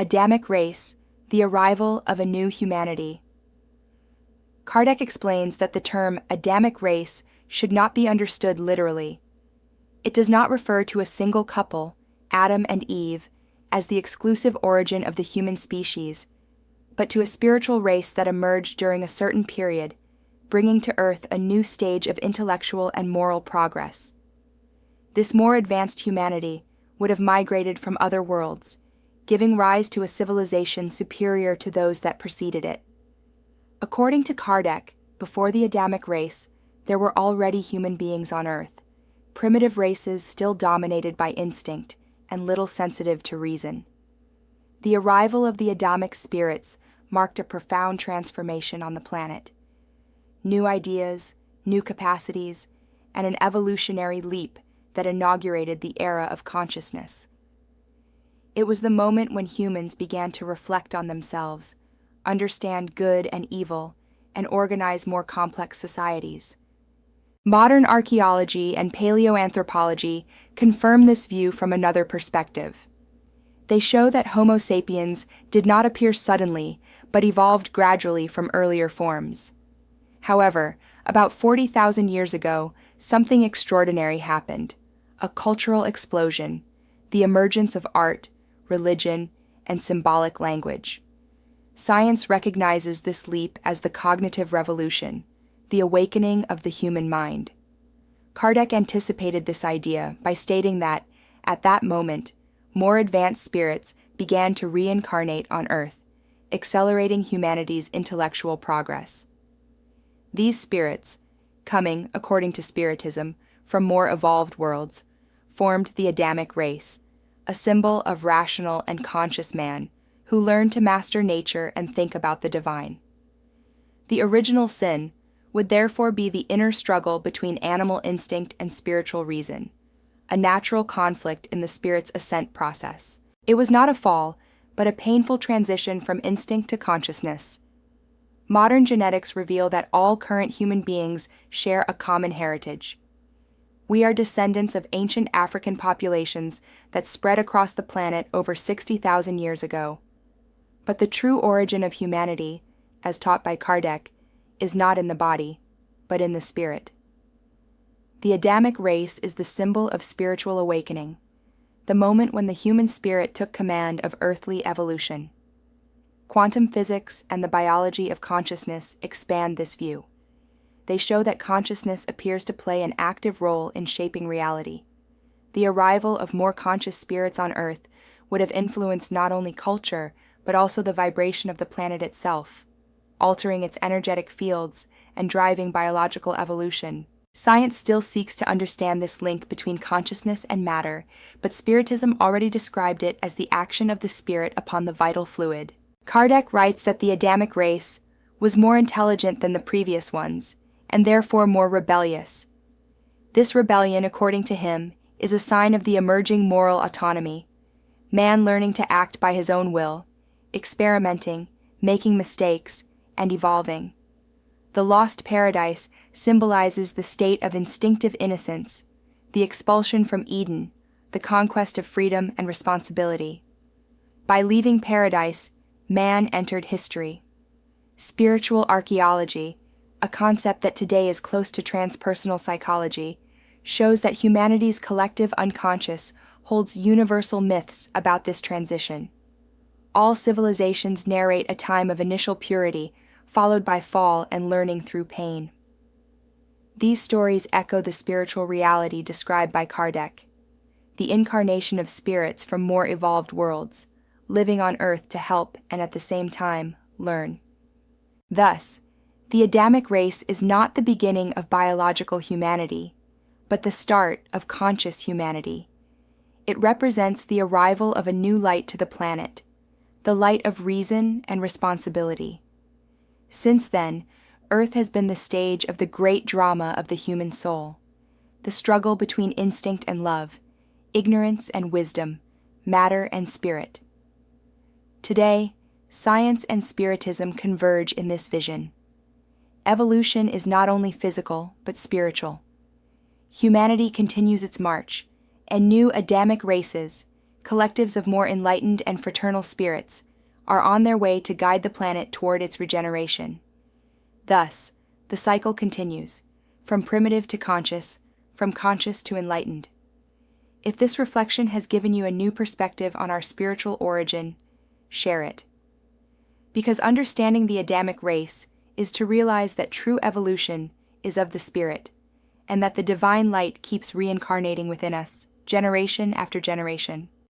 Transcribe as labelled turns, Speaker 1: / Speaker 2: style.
Speaker 1: Adamic race, the arrival of a new humanity. Kardec explains that the term Adamic race should not be understood literally. It does not refer to a single couple, Adam and Eve, as the exclusive origin of the human species, but to a spiritual race that emerged during a certain period, bringing to Earth a new stage of intellectual and moral progress. This more advanced humanity would have migrated from other worlds, giving rise to a civilization superior to those that preceded it. According to Kardec, before the Adamic race, there were already human beings on Earth, primitive races still dominated by instinct and little sensitive to reason. The arrival of the Adamic spirits marked a profound transformation on the planet. New ideas, new capacities, and an evolutionary leap that inaugurated the era of consciousness. It was the moment when humans began to reflect on themselves, understand good and evil, and organize more complex societies. Modern archaeology and paleoanthropology confirm this view from another perspective. They show that Homo sapiens did not appear suddenly, but evolved gradually from earlier forms. However, about 40,000 years ago, something extraordinary happened: a cultural explosion, the emergence of art, religion, and symbolic language. Science recognizes this leap as the cognitive revolution, the awakening of the human mind. Kardec anticipated this idea by stating that, at that moment, more advanced spirits began to reincarnate on Earth, accelerating humanity's intellectual progress. These spirits, coming, according to Spiritism, from more evolved worlds, formed the Adamic race, a symbol of rational and conscious man who learned to master nature and think about the divine. The original sin would therefore be the inner struggle between animal instinct and spiritual reason, a natural conflict in the spirit's ascent process. It was not a fall, but a painful transition from instinct to consciousness. Modern genetics reveal that all current human beings share a common heritage. We are descendants of ancient African populations that spread across the planet over 60,000 years ago. But the true origin of humanity, as taught by Kardec, is not in the body, but in the spirit. The Adamic race is the symbol of spiritual awakening, the moment when the human spirit took command of earthly evolution. Quantum physics and the biology of consciousness expand this view. They show that consciousness appears to play an active role in shaping reality. The arrival of more conscious spirits on Earth would have influenced not only culture, but also the vibration of the planet itself, altering its energetic fields and driving biological evolution. Science still seeks to understand this link between consciousness and matter, but Spiritism already described it as the action of the spirit upon the vital fluid. Kardec writes that the Adamic race was more intelligent than the previous ones, and therefore more rebellious. This rebellion, according to him, is a sign of the emerging moral autonomy, man learning to act by his own will, experimenting, making mistakes, and evolving. The lost paradise symbolizes the state of instinctive innocence, the expulsion from Eden, the conquest of freedom and responsibility. By leaving paradise, man entered history. Spiritual archaeology, a concept that today is close to transpersonal psychology, shows that humanity's collective unconscious holds universal myths about this transition. All civilizations narrate a time of initial purity, followed by fall and learning through pain. These stories echo the spiritual reality described by Kardec, the incarnation of spirits from more evolved worlds, living on Earth to help and at the same time learn. Thus, the Adamic race is not the beginning of biological humanity, but the start of conscious humanity. It represents the arrival of a new light to the planet, the light of reason and responsibility. Since then, Earth has been the stage of the great drama of the human soul, the struggle between instinct and love, ignorance and wisdom, matter and spirit. Today, science and Spiritism converge in this vision. Evolution is not only physical, but spiritual. Humanity continues its march, and new Adamic races, collectives of more enlightened and fraternal spirits, are on their way to guide the planet toward its regeneration. Thus, the cycle continues, from primitive to conscious, from conscious to enlightened. If this reflection has given you a new perspective on our spiritual origin, share it. Because understanding the Adamic race is to realize that true evolution is of the spirit, and that the divine light keeps reincarnating within us, generation after generation.